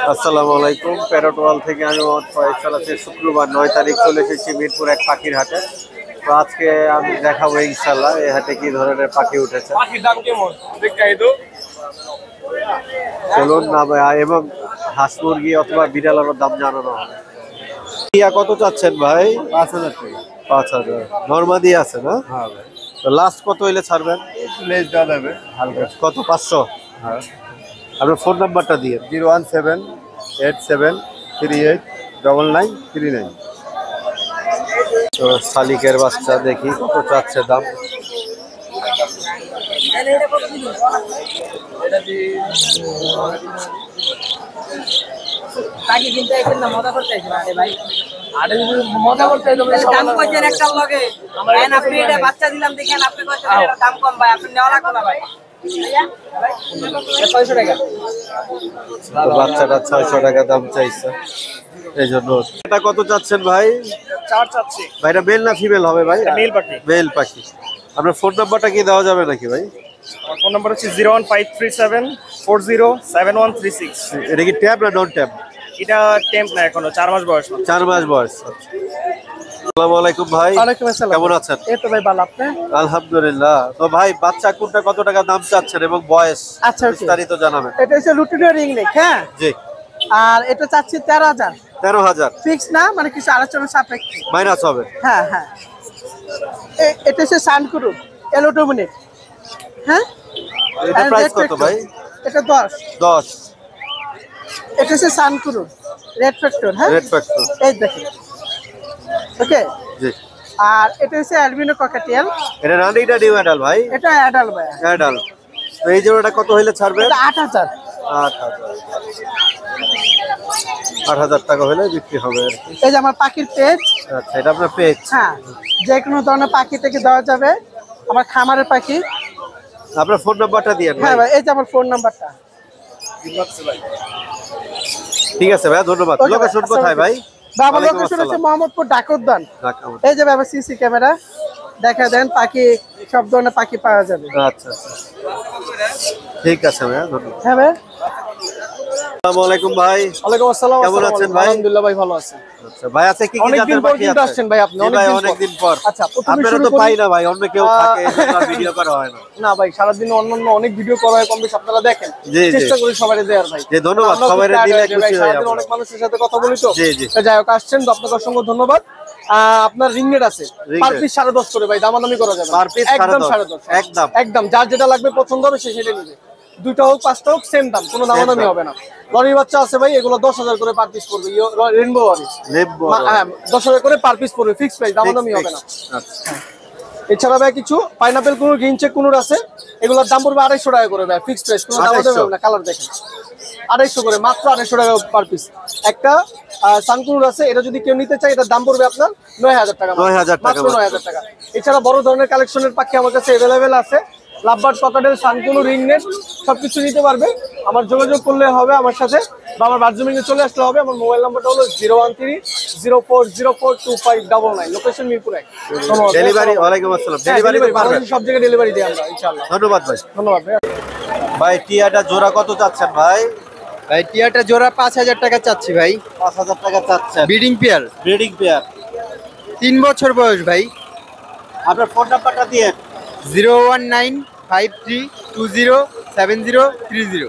আসসালামু আলাইকুম। প্যারট ওয়াল থেকে আমি মোহাম্মদ ফয়সাল আছি। শুক্রবার 9 তারিখ চলে এসেছি মিরপুর এক পাখির হাটে। তো আজকে আমি দেখাবো ইনশাল্লাহ এই হাটে কি ধরনের পাখি উঠেছে। চলুন না ভাই, এবং হাঁস মুরগি অথবা বিড়ালের দাম জানানো হবে। টিয়া কত চাচ্ছেন ভাই? 5,000 টাকা। 5,000 নরমাদি আছে না? হ্যাঁ ভাই, তো লাস্ট কত হইলে ছাড়বেন? লেস দেওয়া যাবে হালকা। কত? 500? হ্যাঁ, আপনার ফোন নাম্বারটা দিয়ে। 01787389939। তো শালিকের বাচ্চা দেখি কত চাচ্ছে দাম। বাচ্চাটা 600 টাকা দাম চাইছে, এই জন্য। এটা কত চাচ্ছেন ভাই? 4 চাচ্ছি। ভাই এটা মেল না ফিমেল হবে ভাই? মেল পাখি। মেল পাখি। আপনার ফোন নাম্বারটা কি দেওয়া যাবে নাকি ভাই? আমার ফোন নাম্বার হচ্ছে 01537407136। এটা কি ট্যাব না নন ট্যাব? এটা টেম্প না, এখনো 4 মাস বয়স। 4 মাস বয়স। আসসালামু আলাইকুম ভাই। ওয়ালাইকুম আসসালাম। কেমন আছেন? এই তো ভাই ভালো, আপনি? আলহামদুলিল্লাহ। তো ভাই বাচ্চা কোনটা কত টাকা দাম চাচ্ছেন এবং বয়স আচ্ছা, বিস্তারিত জানাবেন। এটা হচ্ছে লুটিনো রিং নেক, হ্যাঁ। জি। আর এটা চাচ্ছি 13,000। 13,000 ফিক্স না, মানে কিছু আলোচনা সাপেক্ষে। মাইনাস হবে। হ্যাঁ হ্যাঁ। এটা হচ্ছে সানকুরু এলোটোমিনেট, হ্যাঁ। এটা প্রাইস কত ভাই? এটা 10। 10। এটা হচ্ছে সানকুরু রেড ফ্যাক্টর, হ্যাঁ। Red factor. এই দেখেন, ওকে। জি। আর এটা হচ্ছে অ্যালবিনো ককাটেল। এটা রানিটা ডিউ অ্যাডাল ভাই? এটা অ্যাডাল ভাই, অ্যাডাল। তো এই জোড়াটা কত হইলে ছাড়বে? এটা 8,000। 8,000 টাকা হলে বিক্রি হবে। এই যে আমার পাখির পেজ। আচ্ছা, এটা আপনার পেজ? হ্যাঁ, যে কোনো ধরনের পাখি থেকে দেওয়া যাবে। আমার খামারের পাখি। আপনার ফোন নাম্বারটা দিয়ে। হ্যাঁ ভাই, এই যে আমার ফোন নাম্বারটা। ঠিক আছে ভাই, ধন্যবাদ। লোকেশন কোথায় ভাই? আমার লোকেশন হচ্ছে মোহাম্মদপুর ডাকউদ্যান। এই যে বাবা সিসি ক্যামেরা দেখা দেন, পাখি সব ধরনের পাখি পাওয়া যাবে। আচ্ছা আচ্ছা, ঠিক আছে ভাই, ধন্যবাদ। হ্যাঁ ভাই। আসসালামু আলাইকুম ভাই। ওয়ালাইকুম আসসালাম। কেমন আছেন ভাই? আলহামদুলিল্লাহ ভাই, ভালো আছি। আচ্ছা ভাই, আছে কি কি অনেকদিন জাতের পর পাখি কিন্তু আছে? আসছেন ভাই আপনি, অনেকদিন পর। আচ্ছা, প্রথমে আপনারা শুরু তো করি। পাই না ভাই, অন্য কেউ থাকে এজন্য ভিডিও করা হয় না। না ভাই, সারা দিন অন্যান্য অনেক ভিডিও করা হয়, কম বেশি আপনারা দেখেন। জি জি, চেষ্টা করি সবারই দেওয়ার ভাই। জি ধন্যবাদ। আমরা সবাইরে খুব দিলে tired হয়ে খুশি যাই, হই সারাদিন আমরা। অনেক মানুষের সাথে কথা বলি তো। জি জি। তো যাই হোক, আসছেন তো আপনাকে অসংখ্য ধন্যবাদ। আপনার রিংনেট আছে পার পিস 10.5 করে ভাই, দামাদামি করা যাবে। পার পিস একদম 10.5? 10.5 একদম একদম। যার যেটা লাগবে পছন্দ হবে সে সেটা নেবে। 2টা হোক 5টা হোক সেম দাম, কোনো দামাদামি হবে না। লরির বাচ্চা আছে ভাই, এগুলো 10,000 করে পার পিস পড়বে। রেইনবো লরি, হ্যাঁ, 10,000 করে পার পিস পড়বে, ফিক্স প্রাইস, দামাদামি হবে না। আচ্ছা, এছাড়া ভাই কিছু পাইনাপেল কুনুর, গ্রিন চেক কুনুর আছে, এগুলোর দাম পড়বে 250 টাকা করে ভাই, ফিক্স প্রাইস, কোনো দামাদামি হবে না। কালার দেখেন, 250 করে, মাত্র 250 টাকা পার পিস। একটা সানকুনুর আছে, এটা যদি কেউ নিতে চায় এটার দাম পড়বে আপনার 9,000 টাকা। 9,000 টাকা, মাত্র 9,000 টাকা। এছাড়া বড় ধরনের কালেকশনের পাখি আমার কাছে অ্যাভেলেবেল আছে। লাভবার্ড, ককাটেল, সানকুনুর, রিংনেট সবকিছু নিতে পারবে। আমার যোগাযোগ করলে হবে আমার সাথে, বা আমার বাথরুমিংয়ে চলে আসলে হবে। আমার মোবাইল নাম্বারটা হলো 01304042599। লোকেশন মিরপুর 1। ডেলিভারি? ওয়ালাইকুম আসসালাম। ডেলিভারি পারবেন? সব জায়গায় ডেলিভারি দিই আমরা ইনশাআল্লাহ। ধন্যবাদ ভাই। ধন্যবাদ ভাই। ভাই টিয়াটা জোড়া কত চাচ্ছেন ভাই? ভাই টিয়াটা জোড়া 5,000 টাকা চাচ্ছি ভাই। 5,000 টাকা চাচ্ছেন। Breeding pair, breeding pair. 3 বছর বয়স ভাই। আপনার ফোন নাম্বারটা দিয়ে। 01953207030।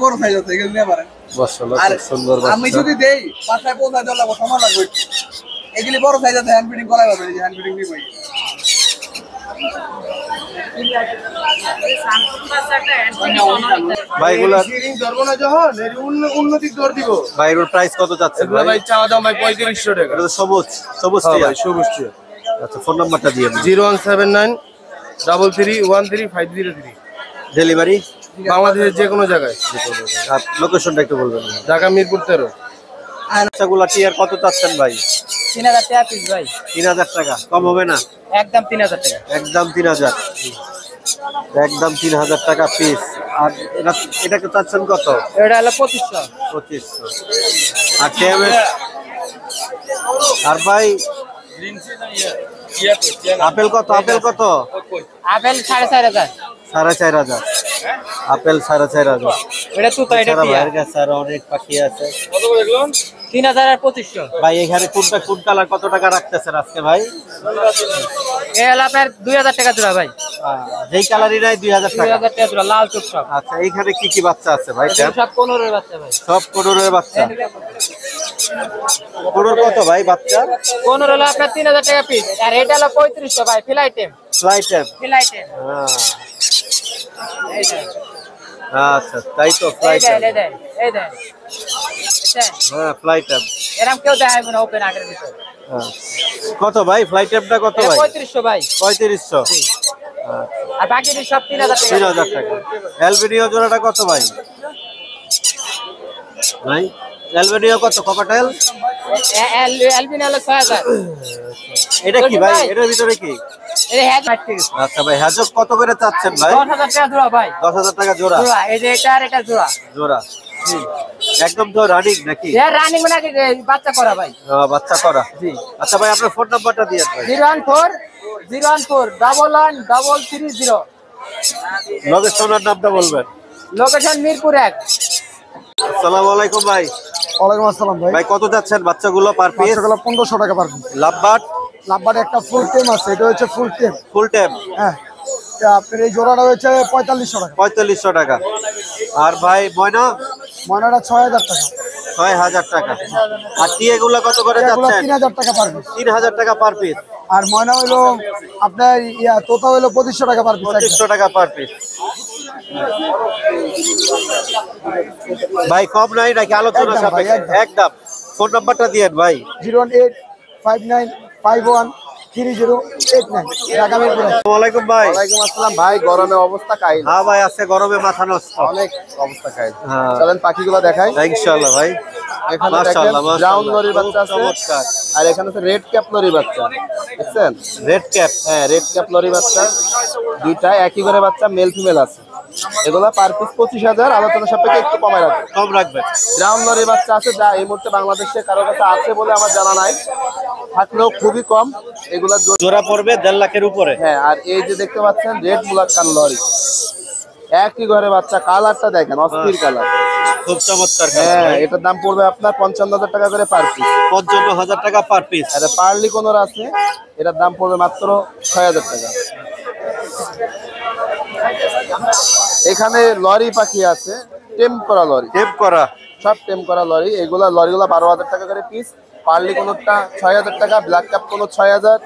বড় সাইজ আছে, এগুলো নিয়ে পারেন। মাশাআল্লাহ, সুন্দর বাচ্চা। আমি যদি দেই বাসায় পৌঁছায় দিলে সময় লাগবে। এগুলি বড় সাইজ আছে, হ্যান্ড ফিডিং করা যাবে, এই যে হ্যান্ড ফিডিং নিবই। ভাইগুলা রিং ধরবো না যখন, এর উন্নতি দর দিব। ভাইগুলোর প্রাইস কত চাচ্ছেন ভাই? ভাই চাওয়া দাম ভাই 3500 টাকা। এটা তো সবুজ, সবুজ টিয়া। সবুজ টিয়া। আচ্ছা, ফোন নাম্বারটা দিয়ে। 017933503। ডেলিভারি বাংলাদেশের যে কোনো জায়গায়। লোকেশনটা একটু বলবেন? ঢাকা মিরপুর 13। বাচ্চাগুলা টিয়ার কত চাচ্ছেন ভাই? 3,000 টাকা পিস ভাই। 3,000 টাকা, কম হবে না? একদম 3,000 টাকা। একদম 3,000। একদম 3,000 টাকা পিস। আর এটাকে চাচ্ছেন কত? এটা হলো 2500। 2500। আর টেমের আর ভাই আপেল কত? আপেল কত? আপেল 4,500। 4,500। আপেল 4,500। এটা তুতা, এটা এছাড়া টিয়া। ভাইয়ের কাছে আরো অনেক পাখি আছে 3000 আর 2500। ভাই। এখানে কোনটা কোন কালার কত টাকা রাখতেছেন আজকে ভাই? এ হলো আপনার 2000 টাকা জোড়া ভাই। যেই কালারই নাই 2000 টাকা। 2000 টাকা জোড়া, লাল চোখ সব। আচ্ছা, এইখানে কি কি বাচ্চা আছে ভাই? এগুলো সব 15 এর বাচ্চা ভাই। সব 15 এর বাচ্চা। 15 কত ভাই বাচ্চা? 15 হলো আপনার 3000 টাকা পিস, আর এটা হলো 3500 ভাই, fill item. Flight tab. Fill item. এই দেন, আচ্ছা, তাই তো এই ফ্লাইট দেন, ট্যাব। এই দেন, এই দেন। দেখছেন? হ্যাঁ, ফ্লাইট ট্যাব। এরকম কেউ দেখাইবে না ওপেন আটের ভিতর। কত ভাই ফ্লাইট ট্যাবটা কত এটা ভাই? 3500 ভাই। 3500। আর বাকি সব 3000 টাকা। 3000 টাকা। অ্যালবিনিও জোড়াটা কত ভাই? ভাই অ্যালবিনিও কত? ককাটেল এলবিন হলো 6000। এটা কি ভাই? এটার ভিতরে কি? এটা হ্যাজ মারতে গেছে। আচ্ছা ভাই, হাজক কত করে চাচ্ছেন ভাই? 10000 টাকা জোড়া ভাই। 10,000 টাকা জোড়া। জোড়া, এই যে এটা আর এটা জোড়া। জোড়া একদম তো রানিং নাকি? এ রানিং মানে কি বাচ্চা করা ভাই। বাচ্চা করা। আচ্ছা ভাই, আপনার ফোন নাম্বারটা দিয়ে ভাই। 014 লোকেশনের নামটা বলবেন। লোকেশন মিরপুর 1। আসসালামু আলাইকুম ভাই। ওয়ালাইকুম আসসালাম ভাই। ভাই কত যাচ্ছেন বাচ্চাগুলো পার পিস? বাচ্চাগুলো 1500 টাকা পার পিস। লাভবাট লাভবার একটা ফুল টেম আছে, এটা হচ্ছে ফুল টেম। ফুল টাইম হ্যাঁ, তা আপনার এই জোড়াটা হচ্ছে 4500 টাকা। 4500 টাকা। আর ভাই ময়না ময়নাটা 6000 টাকা। 6000 টাকা। আর টিএগুলো কত করে এগুলো যাচ্ছেন? 3000 টাকা পার পিস। 3000 টাকা পার পিস। আর ময়না হইলো আপনার তোতা হইলো 2500 টাকা পার পিস। 2500 টাকা পার পিস। ভাই কম নাই নাকি আলোচনা একদম ভাই, সাপেক্ষে? একদম। একদম। ফোন নাম্বারটা দিয়েন ভাই। 01859513089 ঢাকা মিরপুর। আসসালামু আলাইকুম ভাই। ওয়ালাইকুম আসসালাম ভাই। গরমে অবস্থা কাহিল, হ্যাঁ ভাই, আছে গরমে মাথা নষ্ট। অনেক অবস্থা কাহিল। হ্যাঁ। চলেন পাখিগুলো দেখাই। ইনশাআল্লাহ ভাই। এখানে দেখেন মাশাআল্লাহ, মাশাআল্লাহ। ব্রাউন লরির বাচ্চা আছে, চমৎকার। আর এখানে আছে রেড ক্যাপ লরির বাচ্চা। দেখছেন? Red cap. হ্যাঁ, রেড ক্যাপ লরি বাচ্চা দুইটা একই করে বাচ্চা, মেল ফিমেল আছে। এগুলা পার পিস 25000, আলোচনা সাপেক্ষে একটু কমায় রাখবে। কম রাখবেন। ব্রাউন লরি বাচ্চা আছে, যা এই মুহূর্তে বাংলাদেশে কারো কাছে আছে বলে আমার জানা নাই, থাকলেও খুবই কম। এগুলা জোড়া পড়বে 1.5 লাখের উপরে। হ্যাঁ, আর এই যে দেখতে পাচ্ছেন রেড মুলাক্কান লরি, একই ঘরে বাচ্চা। কালারটা দেখেন, অস্থির কালার। খুব চমৎকার। হ্যাঁ, এটার দাম পড়বে আপনার 55000 টাকা করে পার পিস। 55,000 টাকা পার পিস। আর পার্লি কোনোর আছে, এটার দাম পড়বে মাত্র 6000 টাকা। এখানে লরি পাখি আছে, টেম করা লরি, টেপ করা। সব টেম করা লরি। এগুলা লরিগুলা 12000 টাকা করে পিস। পার্লি কোনোরটা 6000 টাকা, ব্ল্যাক ক্যাপ কোনো 6000,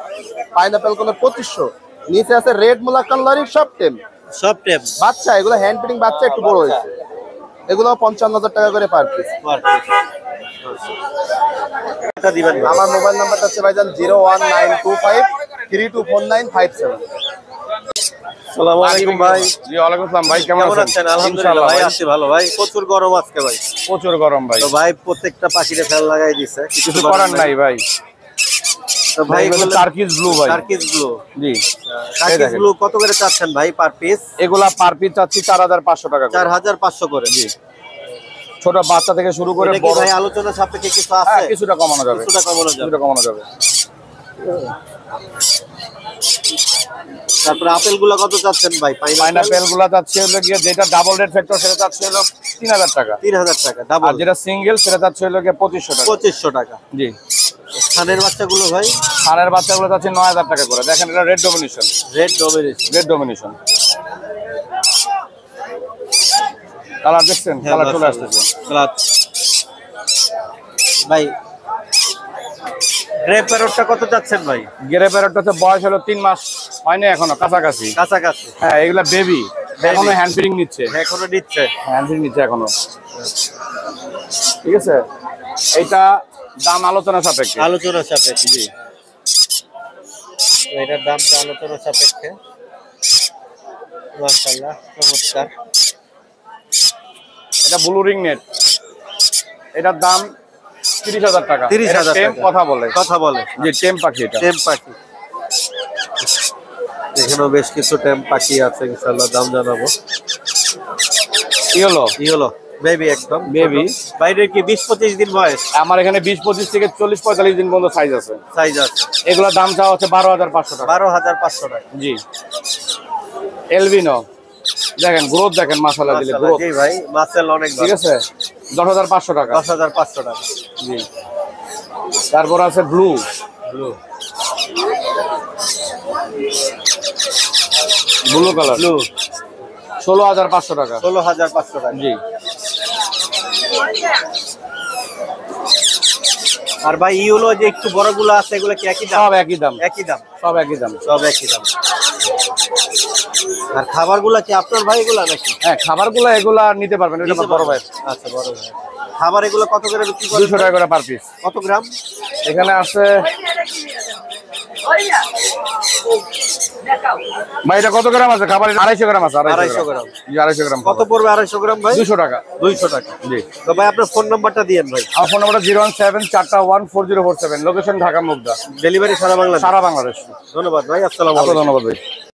পাইনাপেল কোনো 2500। নিচে আছে রেড মুলাক্কান লরি, সব টেম সব টেপ বাচ্চা। এগুলো হ্যান্ড ফিডিং বাচ্চা, একটু বড় হয়েছে। এগুলো 55000 টাকা করে পার পিস। Per piece. এটা দিবেন ভাই। আমার মোবাইল নাম্বারটা হচ্ছে ভাইজান 01925324957। আসসালামু আলাইকুম ভাই। জি ওয়ালাইকুম আসসালাম ভাই, কেমন কেমন আছেন? আছেন? আলহামদুলিল্লাহ ভাই, আছি ভালো ভাই। প্রচুর গরম আজকে ভাই। প্রচুর গরম ভাই, তো ভাই প্রত্যেকটা পাখিরে ফেল লাগাই দিছে, কিছু করার নাই ভাই। তো ভাই এগুলো এগুলো টার্কিশ ব্লু ভাই। Turkish blue. জি, টার্কিশ দেখেন। ব্লু কত করে চাচ্ছেন ভাই পার পিস? এগুলা পার পিস চাচ্ছি 4500 টাকা করে। 4500 করে। জি, ছোট বাচ্চা থেকে শুরু করে এটা কি বড়। ভাই আলোচনা সাপেক্ষে কিছু হ্যাঁ, আছে? কিছুটা কমানো যাবে, কিছুটা কমানো যাবে। কিছুটা কমানো যাবে। তারপরে আপেল গুলো কত চাচ্ছেন ভাই? পাইনাপেল গুলা যাচ্ছে হলো গিয়ে, যেটা ডাবল রেড ফ্যাক্টর সেটা যাচ্ছে হলো 3000 টাকা, 3000 টাকা আর ডাবল। যেটা সিঙ্গেল সেটা যাচ্ছে হলো গিয়ে 2500 টাকা। 2500 টাকা। জি, খানের বাচ্চাগুলো ভাই সারের বাচ্চাগুলো যাচ্ছে 9000 টাকা করে। দেখেন এটা red domination, red domination. Red domination. Colour দেখছেন? কালার চলে আসতেছে। ভাই গ্রে প্যারটটা কত যাচ্ছেন ভাই? গেরে প্যারটটা তো বয়স হলো 3 মাস হয়নি এখনো, কাছাকাছি। কাছাকাছি। হ্যাঁ, এগুলা বেবি, এখনো হ্যান্ড ফিডিং নিচ্ছে। এখনো নিচ্ছে। হ্যান্ড ফিডিং নিচ্ছে এখনো। ঠিক আছে, এইটা দাম আলোচনা সাপেক্ষে। আলোচনা সাপেক্ষে। জি, এটার দামটা আলোচনা সাপেক্ষে। মাশাআল্লাহ, চমৎকার। এটা ব্লু রিং নেট, এটার দাম 30000 টাকা। 30,000 টেম টাকা। কথা বলে। কথা বলে। জি, টেম পাখি এটা। টেম পাখি। এখানেও বেশ কিছু টেম পাখি আছে, ইনশাআল্লাহ দাম জানাবো। কি হলো? কি হলো? বেবি একদম Baby। বাইরে কি 20-25 দিন বয়স? আমার এখানে 20-25 থেকে 40-45 দিন পর্যন্ত সাইজ আছে। সাইজ আছে। এগুলোর দাম চাওয়া হচ্ছে 12500 টাকা। 12500 টাকা। জি, এলবিনো দেখেন গ্রোথ দেখেন মাশাআল্লাহ দিলে গ্রোথ। জি ভাই মাসেল অনেক ঠিক আছে 10,500 টাকা। 10,500 টাকা। জি। তারপর আছে blue blue blue colour blue 16,500 টাকা। 16,500 টাকা। জি। আর ভাই ইউলো যে একটু বড়গুলো আছে এগুলো কি একই দাম? সব একই দাম, একই দাম, সব একই দাম। সব একই দাম। আর খাবারগুলো কি আপনার ভাই এগুলা নাকি? হ্যাঁ খাবারগুলো এগুলা নিতে পারবেন, এটা আমার বড় ভাই। আচ্ছা বড় ভাই। খাবার এগুলো কত করে বিক্রি করেন? 200 টাকা করে পার পিস। কত গ্রাম? এখানে আছে ভাই এটা কত গ্রাম আছে খাবার? 250 গ্রাম আছে। 250 গ্রাম। জি 250 গ্রাম। কত পড়বে 250 গ্রাম ভাই? 200 টাকা। 200 টাকা। জি। তো ভাই আপনার ফোন নাম্বারটা দিয়েন ভাই। আমার ফোন নাম্বারটা 017414047, লোকেশন ঢাকা মুগদা। ডেলিভারি সারা বাংলাদেশ? সারা বাংলাদেশ। ধন্যবাদ ভাই, আসসালামু আপনাকে আলাইকুম। ধন্যবাদ ভাই।